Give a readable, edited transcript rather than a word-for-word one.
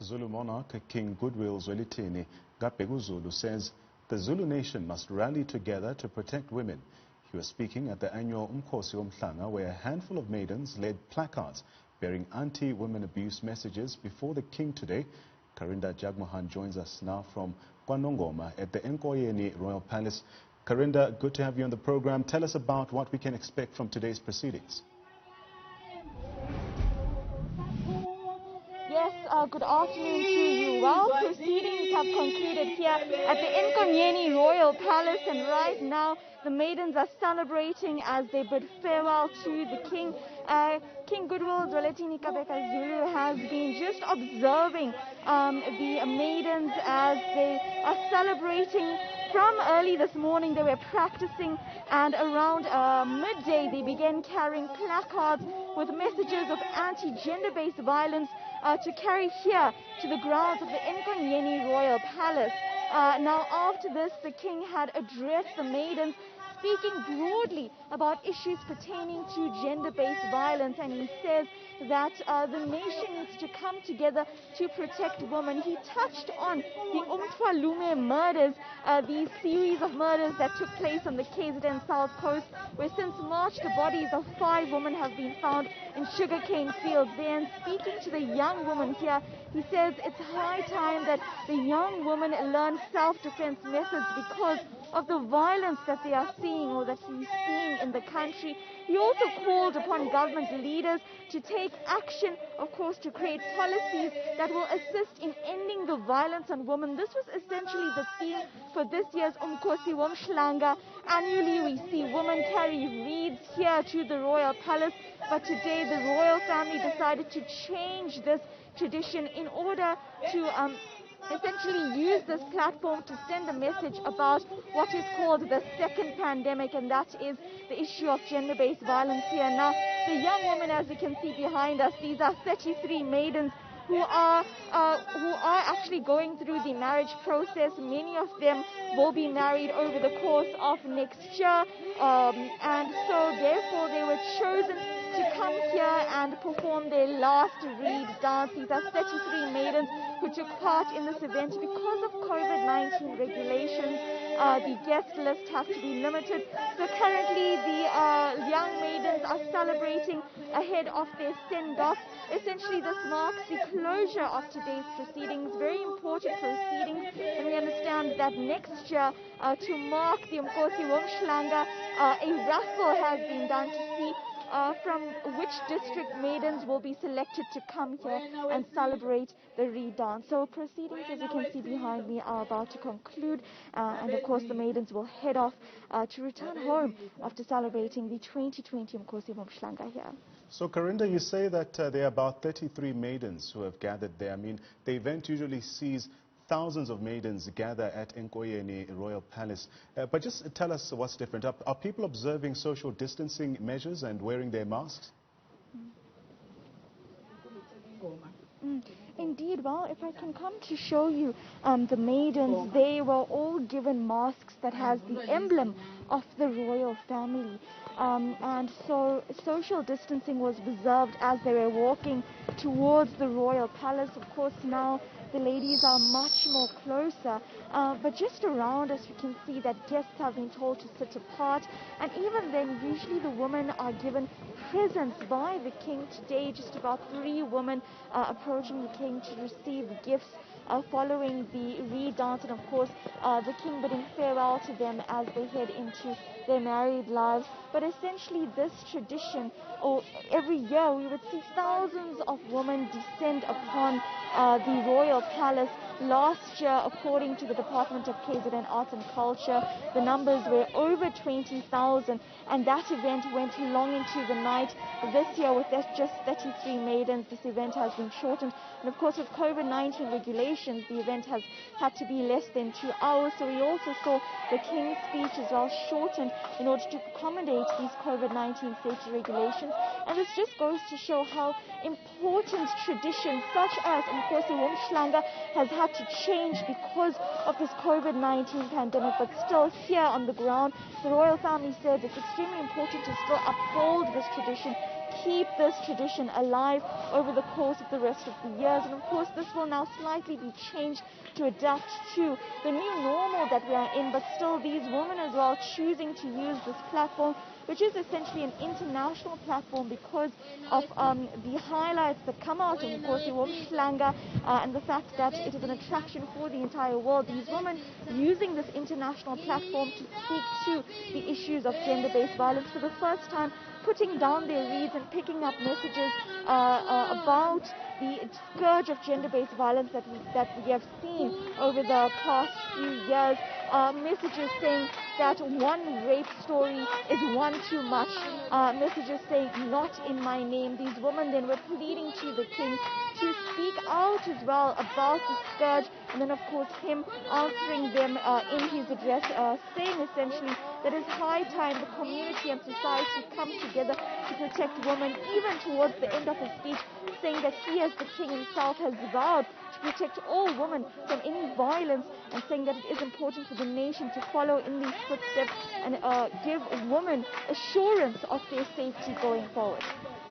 Zulu monarch King Goodwill Zwelithini Zulu says the Zulu nation must rally together to protect women. He was speaking at the annual uMkhosi Womhlanga, where a handful of maidens led placards bearing anti-women abuse messages before the king today. Karinda Jagmohan joins us now from KwaNongoma at the eNkonyeni Royal Palace. Karinda, good to have you on the program. Tell us about what we can expect from today's proceedings. Yes, good afternoon to you. Well, proceedings have concluded here at the eNkonyeni Royal Palace, and right now the maidens are celebrating as they bid farewell to the king. King Goodwill Zwelithini Zulu has been just observing the maidens as they are celebrating. From early this morning they were practicing, and around midday they began carrying placards with messages of anti-gender-based violence to carry here to the grounds of the eNkonyeni Royal Palace. Now after this, the king had addressed the maidens, speaking broadly about issues pertaining to gender-based violence, and he says that the nation needs to come together to protect women. He touched on the uMkhosi murders, these series of murders that took place on the KZN South Coast, where since March the bodies of 5 women have been found in sugarcane fields there. And speaking to the young woman here, he says it's high time that the young women learn self-defense methods because of the violence that they are seeing, or that he's seeing in the country. He also called upon government leaders to take action, of course, to create policies that will assist in ending the violence on women. This was essentially the theme for this year's uMkhosi Womhlanga. Annually, we see women carry wreaths here to the royal palace, but today the royal family decided to change this tradition in order to essentially use this platform to send a message about what is called the second pandemic, and that is the issue of gender-based violence here. Now, the young women, as you can see behind us, these are 33 maidens who are actually going through the marriage process. Many of them will be married over the course of next year, and so therefore they were chosen to come here and perform their last reed dance. These are 33 maidens who took part in this event. Because of COVID-19 regulations, the guest list has to be limited. So currently the young maidens are celebrating ahead of their send-off. Essentially this marks the closure of today's proceedings, very important proceedings, and we understand that next year to mark the uMkhosi Womhlanga, a raffle has been done to see from which district maidens will be selected to come here and celebrate the reed dance. So proceedings, as you can see behind me, are about to conclude, and of course the maidens will head off to return home after celebrating the 2020 uMkhosi Womhlanga here. So Karinda, you say that there are about 33 maidens who have gathered there. I mean, the event usually sees thousands of maidens gather at eNkonyeni Royal Palace. But just tell us what's different. Are people observing social distancing measures and wearing their masks? Indeed. Well, if I can come to show you the maidens, they were all given masks that has the emblem of the royal family. And so social distancing was observed as they were walking towards the royal palace. Of course, now the ladies are much more closer, but just around us you can see that guests have been told to sit apart, and even then usually the women are given presents by the king. Today just about 3 women approaching the king to receive gifts following the reed dance, and of course the king bidding farewell to them as they head into their married lives. But essentially this tradition, or every year we would see thousands of women descend upon the royal palace. Last year, according to the Department of KZN Arts and Culture, the numbers were over 20,000, and that event went long into the night. This year, with just 33 maidens, this event has been shortened, and of course with COVID-19 regulations, the event has had to be less than 2 hours. So we also saw the king's speech as well shortened in order to accommodate these COVID-19 safety regulations. And this just goes to show how important traditions such as uMkhosi Womhlanga has had to change because of this COVID-19 pandemic. But still, here on the ground, the royal family says it's extremely important to still uphold this tradition, keep this tradition alive over the course of the rest of the years. And of course, this will now slightly be changed to adapt to the new normal that we are in, but still these women as well choosing to use this platform, which is essentially an international platform because of the highlights that come out of uMkhosi Womhlanga and the fact that it is an attraction for the entire world. These women using this international platform to speak to the issues of gender-based violence for the first time, putting down their reeds and picking up messages about the scourge of gender-based violence that we have seen over the past few years. Messages saying that one rape story is one too much. Messages saying not in my name. These women then were pleading to the king to speak out as well about the scourge, and then of course him answering them in his address, saying essentially that it's high time the community and society come together to protect women, even towards the end of his speech, saying that he as the king himself has vowed to protect all women from any violence, and saying that it is important for the nation to follow in these footsteps and give women assurance of their safety going forward.